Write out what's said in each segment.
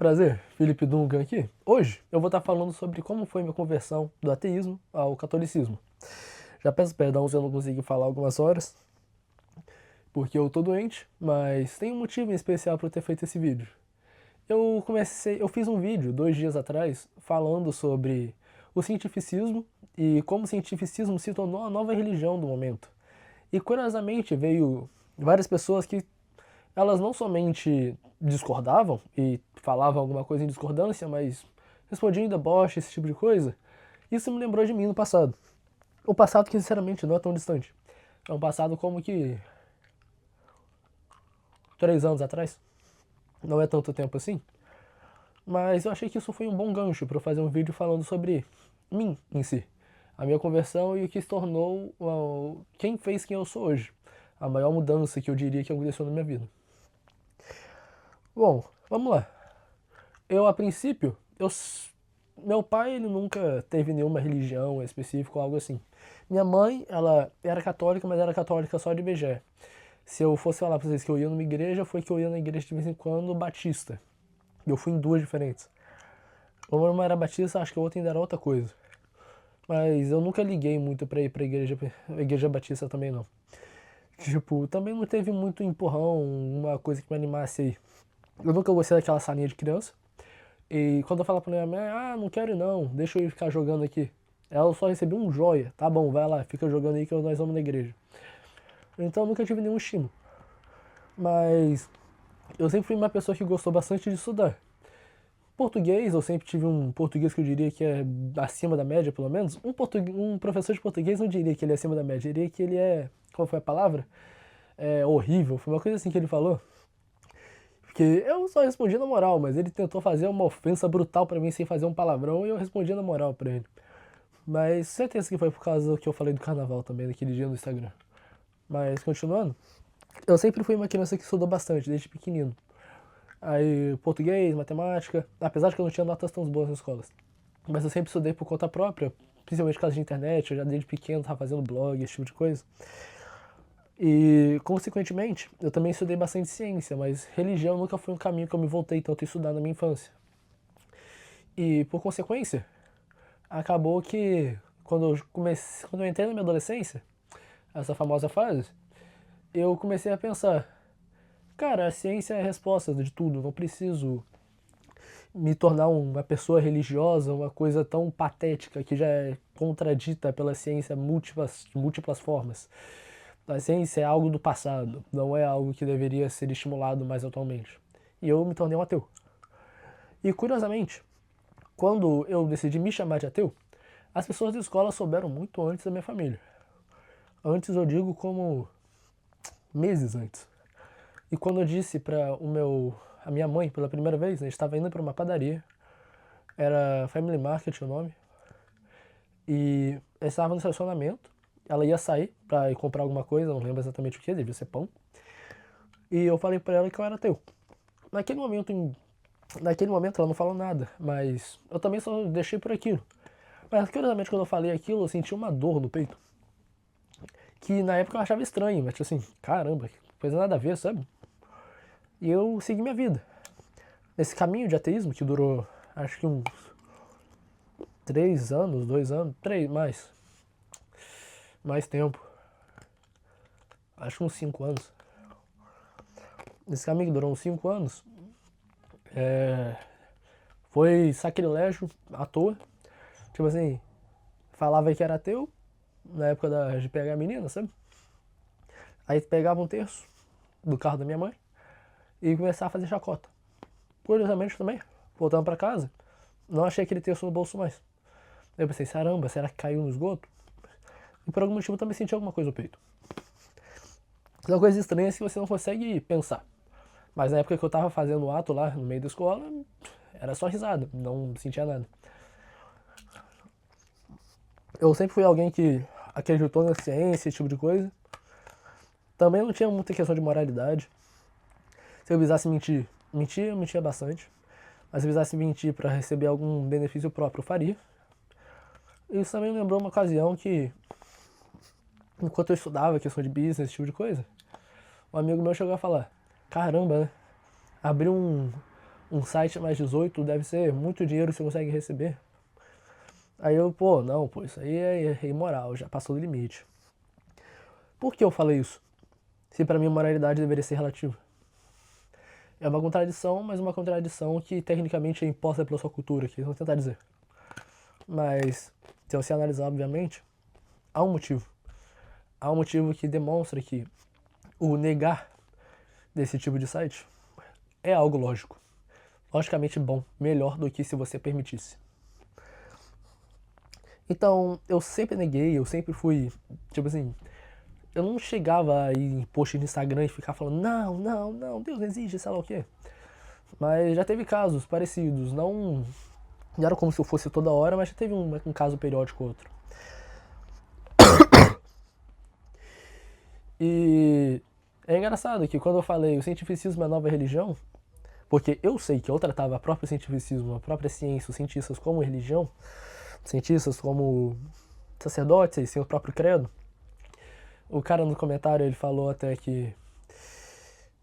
Prazer, Felipe Duncan aqui. Hoje eu vou estar falando sobre como foi minha conversão do ateísmo ao catolicismo. Já peço perdão se eu não consegui falar algumas horas, porque eu tô doente, mas tem um motivo em especial para eu ter feito esse vídeo. Eu fiz um vídeo 2 dias atrás falando sobre o cientificismo e como o cientificismo se tornou a nova religião do momento. E curiosamente veio várias pessoas que elas não somente discordavam e falavam alguma coisa em discordância, mas respondiam em deboche, esse tipo de coisa. Isso me lembrou de mim no passado. O passado que, sinceramente, não é tão distante. É um passado como que 3 anos atrás. Não é tanto tempo assim. Mas eu achei que isso foi um bom gancho para eu fazer um vídeo falando sobre mim em si. A minha conversão e o que se tornou quem fez quem eu sou hoje. A maior mudança que eu diria que aconteceu na minha vida. Bom, vamos lá. A princípio, meu pai ele nunca teve nenhuma religião específica ou algo assim. Minha mãe, ela era católica, mas era católica só de IBGE. Se eu fosse falar pra vocês que eu ia numa igreja, foi que eu ia na igreja de vez em quando batista. Eu fui em duas diferentes. Uma era batista, acho que a outra ainda era outra coisa. Mas eu nunca liguei muito pra ir pra igreja batista também não. Tipo, também não teve muito empurrão, uma coisa que me animasse aí. Eu nunca gostei daquela salinha de criança. E quando eu falo pra minha mãe, não quero ir não, deixa eu ir ficar jogando aqui. Ela só recebeu um joia, tá bom, vai lá, fica jogando aí que nós vamos na igreja. Então eu nunca tive nenhum estímulo. Mas eu sempre fui uma pessoa que gostou bastante de estudar. Português, eu sempre tive um português que eu diria que é acima da média, pelo menos. Um professor de português não diria que ele é acima da média, diria que ele é, qual foi a palavra? É horrível, foi uma coisa assim que ele falou. Porque eu só respondi na moral, mas ele tentou fazer uma ofensa brutal pra mim sem fazer um palavrão e eu respondi na moral pra ele. Mas certeza que foi por causa do que eu falei do carnaval também, naquele dia no Instagram. Mas continuando, eu sempre fui uma criança que estudou bastante, desde pequenino. Aí português, matemática, apesar de que eu não tinha notas tão boas nas escolas. Mas eu sempre estudei por conta própria, principalmente por causa de internet, eu já desde pequeno tava fazendo blog, esse tipo de coisa. E, consequentemente, eu também estudei bastante ciência, mas religião nunca foi um caminho que eu me voltei tanto a estudar na minha infância. E, por consequência, acabou que quando eu entrei na minha adolescência, essa famosa fase, eu comecei a pensar, cara, a ciência é a resposta de tudo, não preciso me tornar uma pessoa religiosa, uma coisa tão patética que já é contradita pela ciência de múltiplas formas. A ciência é algo do passado, não é algo que deveria ser estimulado mais atualmente. E eu me tornei um ateu. E curiosamente, quando eu decidi me chamar de ateu, as pessoas da escola souberam muito antes da minha família. Antes eu digo como meses antes. E quando eu disse para a minha mãe pela primeira vez, a gente estava indo para uma padaria, era Family Market o nome, e eu estava no estacionamento, ela ia sair para ir comprar alguma coisa, não lembro exatamente o que, devia ser pão, e eu falei para ela que eu era ateu. Naquele momento, naquele momento ela não falou nada, mas eu também só deixei por aquilo. Mas curiosamente quando eu falei aquilo, eu senti uma dor no peito. Que na época eu achava estranho, mas tipo assim, caramba, coisa nada a ver, sabe? E eu segui minha vida. Nesse caminho de ateísmo, que durou acho que uns 3 anos, 2 anos, mais tempo. Acho que uns 5 anos. Nesse caminho que durou uns 5 anos, foi sacrilégio à toa. Tipo assim, falava que era ateu, na época de pegar a menina, sabe? Aí pegava um terço do carro da minha mãe e começava a fazer chacota. Curiosamente também, voltando pra casa, não achei aquele terço no bolso mais. Eu pensei, caramba, será que caiu no esgoto? E por algum motivo eu também senti alguma coisa no peito. São coisas estranhas que você não consegue pensar. Mas na época que eu tava fazendo o ato lá no meio da escola, era só risada, não sentia nada. Eu sempre fui alguém que acreditou na ciência, esse tipo de coisa. Também não tinha muita questão de moralidade. Se eu precisasse mentir, eu mentia bastante. Mas se eu precisasse mentir para receber algum benefício próprio, eu faria. Isso também me lembrou uma ocasião que, enquanto eu estudava questão de business, esse tipo de coisa, um amigo meu chegou a falar: caramba, né? Abriu um site mais 18 deve ser muito dinheiro que você consegue receber. Aí eu, pô, não, pô, isso aí é imoral, já passou do limite. Por que eu falei isso? Se pra mim a moralidade deveria ser relativa. É uma contradição, mas uma contradição que tecnicamente é imposta pela sua cultura, que eles vão tentar dizer. Mas, se você analisar, obviamente, há um motivo. Há um motivo que demonstra que o negar desse tipo de site é algo lógico. Logicamente bom, melhor do que se você permitisse. Então, eu sempre neguei, eu sempre fui, tipo assim, eu não chegava aí em post no Instagram e ficar falando, não, não, não, Deus não existe, sei lá o quê. Mas já teve casos parecidos, não era como se eu fosse toda hora, mas já teve um caso periódico ou outro. E é engraçado que quando eu falei o cientificismo é a nova religião, porque eu sei que eu tratava o próprio cientificismo, a própria ciência, os cientistas como religião, cientistas como sacerdotes e seu próprio credo, o cara no comentário ele falou até que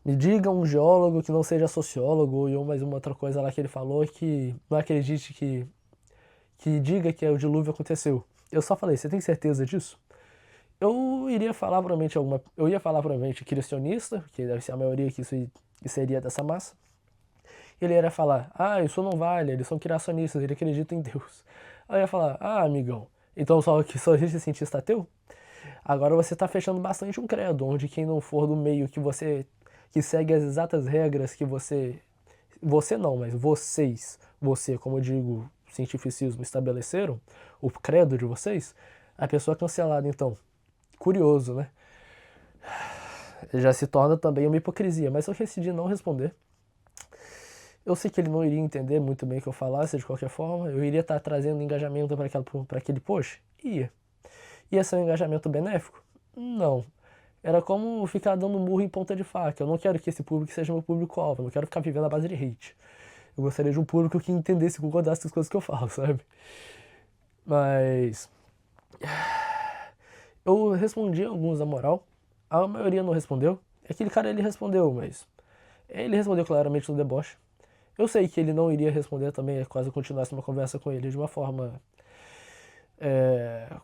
me diga um geólogo que não seja sociólogo ou mais uma outra coisa lá que ele falou que não acredite que diga que o dilúvio aconteceu. Eu só falei, você tem certeza disso? Eu iria falar provavelmente eu ia falar provavelmente criacionista, que deve ser a maioria que seria dessa massa. Ele iria falar, isso não vale, eles são criacionistas, ele acredita em Deus. Aí eu ia falar, amigão, então só existe cientista ateu? Agora você está fechando bastante um credo, onde quem não for do meio que segue as exatas regras que você não, mas você, como eu digo, cientificismo estabeleceram, o credo de vocês, a pessoa é cancelada então. Curioso, né? Já se torna também uma hipocrisia, mas eu decidi não responder. Eu sei que ele não iria entender muito bem o que eu falasse de qualquer forma, eu iria estar trazendo engajamento para aquele post? Ia ser um engajamento benéfico? Não. Era como ficar dando murro em ponta de faca. Eu não quero que esse público seja meu público-alvo, eu não quero ficar vivendo à base de hate. Eu gostaria de um público que entendesse e concordasse com as coisas que eu falo, sabe? Mas eu respondi alguns na moral, a maioria não respondeu. Aquele cara ele respondeu, mas ele respondeu claramente no deboche. Eu sei que ele não iria responder também caso eu continuasse uma conversa com ele de uma forma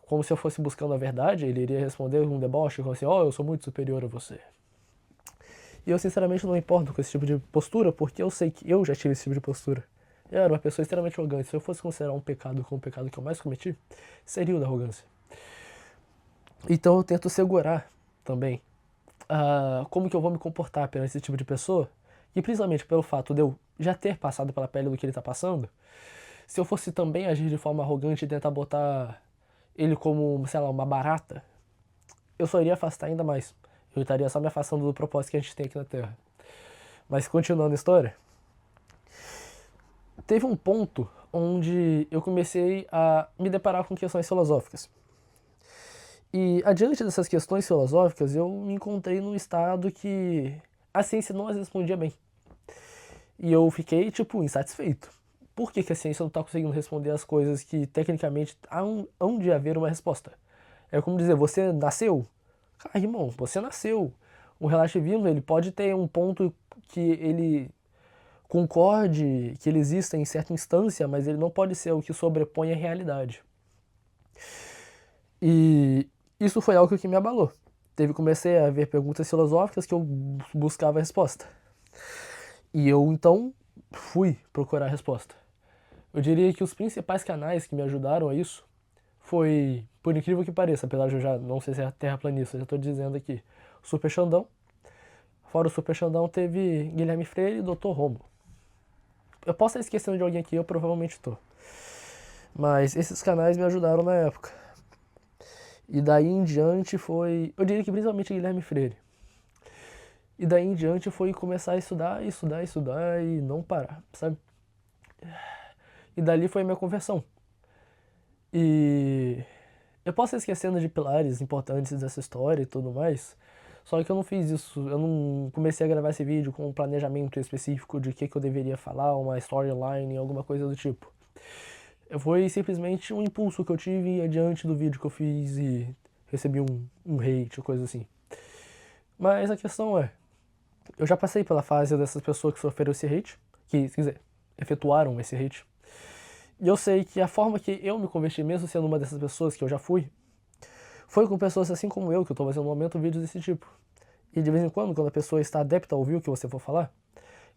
como se eu fosse buscando a verdade. Ele iria responder com um deboche, como assim, eu sou muito superior a você. E eu sinceramente não me importo com esse tipo de postura, porque eu sei que eu já tive esse tipo de postura. Eu era uma pessoa extremamente arrogante. Se eu fosse considerar um pecado como o pecado que eu mais cometi, seria o da arrogância. Então eu tento segurar também como que eu vou me comportar perante esse tipo de pessoa, e principalmente pelo fato de eu já ter passado pela pele do que ele tá passando, se eu fosse também agir de forma arrogante e tentar botar ele como, sei lá, uma barata, eu só iria afastar ainda mais. Eu estaria só me afastando do propósito que a gente tem aqui na Terra. Mas continuando a história, teve um ponto onde eu comecei a me deparar com questões filosóficas. E adiante dessas questões filosóficas, eu me encontrei num estado que a ciência não as respondia bem. E eu fiquei, insatisfeito. Por que a ciência não está conseguindo responder as coisas que, tecnicamente, hão de haver uma resposta? É como dizer, você nasceu? Cara, irmão, você nasceu. O relativismo, ele pode ter um ponto que ele concorde que ele exista em certa instância, mas ele não pode ser o que sobrepõe a realidade. E isso foi algo que me abalou. Comecei a ver perguntas filosóficas que eu buscava a resposta. E eu, então, fui procurar a resposta. Eu diria que os principais canais que me ajudaram a isso foi, por incrível que pareça, apesar de eu já não ser terraplanista, eu já estou dizendo aqui, Super Xandão. Fora o Super Xandão teve Guilherme Freire e Dr. Romulo. Eu posso estar esquecendo de alguém aqui, eu provavelmente estou. Mas esses canais me ajudaram na época. E daí em diante foi, eu diria que principalmente Guilherme Freire. E daí em diante foi começar a estudar, estudar, estudar e não parar, sabe? E dali foi a minha conversão. E eu posso estar esquecendo de pilares importantes dessa história e tudo mais, só que eu não fiz isso, eu não comecei a gravar esse vídeo com um planejamento específico de que eu deveria falar, uma storyline, alguma coisa do tipo. Foi simplesmente um impulso que eu tive adiante do vídeo que eu fiz e recebi um hate ou coisa assim. Mas a questão é, eu já passei pela fase dessas pessoas que sofreram esse hate, quer dizer, efetuaram esse hate. E eu sei que a forma que eu me converti, mesmo sendo uma dessas pessoas que eu já fui, foi com pessoas assim como eu, que eu tô fazendo no momento vídeos desse tipo. E de vez em quando a pessoa está adepta a ouvir o que você for falar,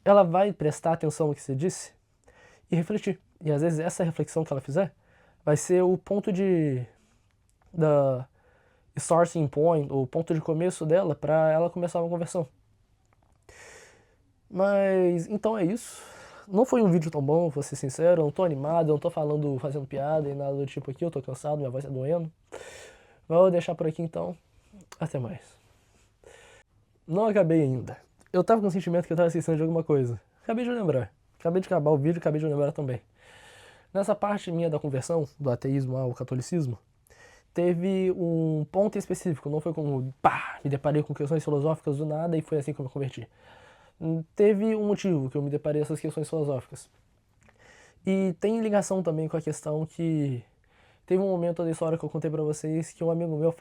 ela vai prestar atenção no que você disse e refletir. E às vezes essa reflexão que ela fizer vai ser o ponto da starting point, o ponto de começo dela para ela começar uma conversão. Mas então é isso. Não foi um vídeo tão bom, vou ser sincero, eu não tô animado, eu não tô fazendo piada e nada do tipo aqui, eu tô cansado, minha voz tá doendo. Vou deixar por aqui então. Até mais. Não acabei ainda. Eu tava com o sentimento que eu tava esquecendo de alguma coisa. Acabei de lembrar. Acabei de acabar o vídeo, acabei de lembrar também. Nessa parte minha da conversão, do ateísmo ao catolicismo, teve um ponto específico, não foi como, pá, me deparei com questões filosóficas do nada e foi assim que eu me converti. Teve um motivo que eu me deparei com essas questões filosóficas. E tem ligação também com a questão que teve um momento da história que eu contei pra vocês que um amigo meu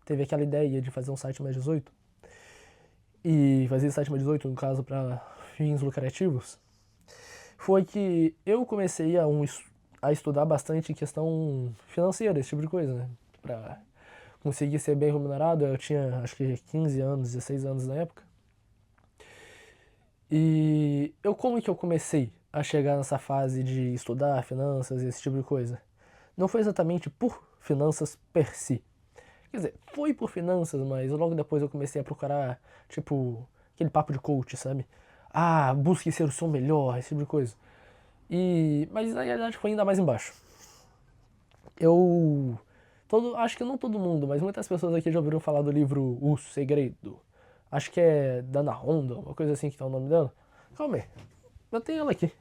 teve aquela ideia de fazer um site mais 18 e fazer site mais 18 no caso para fins lucrativos. Foi que eu comecei a estudar bastante questão financeira, esse tipo de coisa, né? Pra conseguir ser bem remunerado. Eu tinha acho que 15 anos, 16 anos na época. E como que eu comecei a chegar nessa fase de estudar finanças e esse tipo de coisa? Não foi exatamente por finanças per si. Quer dizer, foi por finanças, mas logo depois eu comecei a procurar, tipo, aquele papo de coach, sabe? Ah, busque ser o seu melhor, esse tipo de coisa. Mas na realidade foi ainda mais embaixo. Acho que não todo mundo, mas muitas pessoas aqui já ouviram falar do livro O Segredo. Acho que é Dana Honda, uma coisa assim que tá o nome dela. Calma aí, eu tenho ela aqui.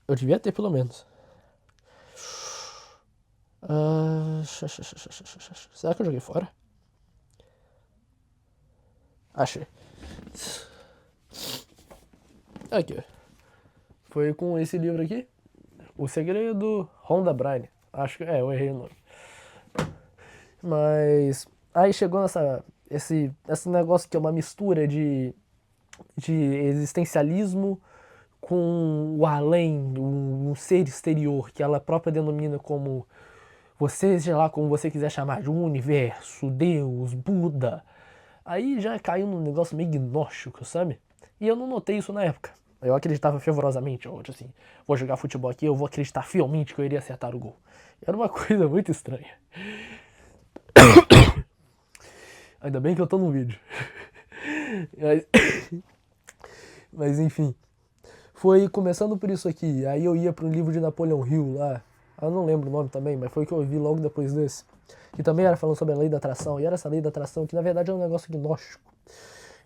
Eu devia ter pelo menos. Será que eu joguei fora? Achei. Aqui. Foi com esse livro aqui. O Segredo, Rhonda Byrne. Acho que eu errei o nome. Mas aí chegou esse negócio que é uma mistura de existencialismo com o além, um ser exterior que ela própria denomina como você, sei lá, como você quiser chamar de um universo, Deus, Buda. Aí já caiu num negócio meio gnóstico, sabe? E eu não notei isso na época. Eu acreditava fervorosamente, assim, vou jogar futebol aqui, eu vou acreditar fielmente que eu iria acertar o gol. Era uma coisa muito estranha. Ainda bem que eu tô no vídeo. Mas enfim. Foi começando por isso aqui. Aí eu ia pro livro de Napoleon Hill lá. Eu não lembro o nome também, mas foi o que eu vi logo depois desse. Que também era falando sobre a lei da atração. E era essa lei da atração que na verdade é um negócio gnóstico.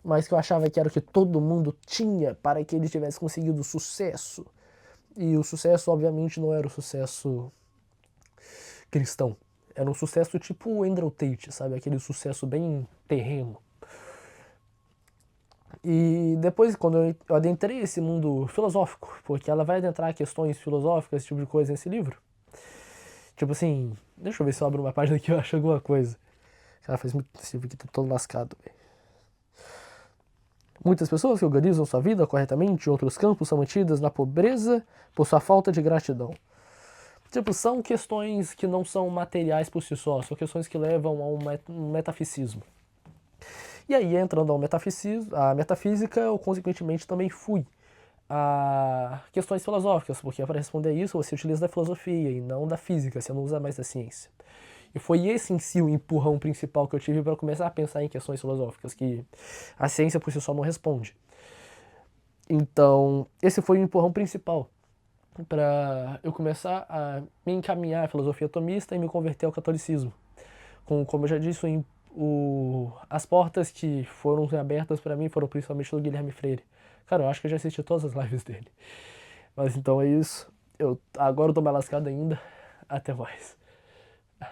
Mas que eu achava que era o que todo mundo tinha para que ele tivesse conseguido sucesso. E o sucesso, obviamente, não era o sucesso cristão. Era um sucesso tipo o Andrew Tate, sabe? Aquele sucesso bem terreno. E depois, quando eu adentrei esse mundo filosófico, porque ela vai adentrar questões filosóficas, esse tipo de coisa nesse livro. Tipo assim, deixa eu ver se eu abro uma página aqui e eu acho alguma coisa. Cara, faz muito tempo que tá todo lascado, velho. Muitas pessoas que organizam sua vida corretamente em outros campos são mantidas na pobreza por sua falta de gratidão. Tipo, são questões que não são materiais por si só, são questões que levam a um metafisismo. E aí, entrando a metafísica, eu consequentemente também fui a questões filosóficas, porque para responder isso você utiliza da filosofia e não da física, você não usa mais da ciência. E foi esse em si o empurrão principal que eu tive para começar a pensar em questões filosóficas, que a ciência por si só não responde. Então, esse foi o empurrão principal para eu começar a me encaminhar à filosofia atomista e me converter ao catolicismo. Como eu já disse, as portas que foram abertas para mim foram principalmente do Guilherme Freire. Cara, eu acho que eu já assisti todas as lives dele. Mas então é isso. Agora eu tô mais lascado ainda. Até mais.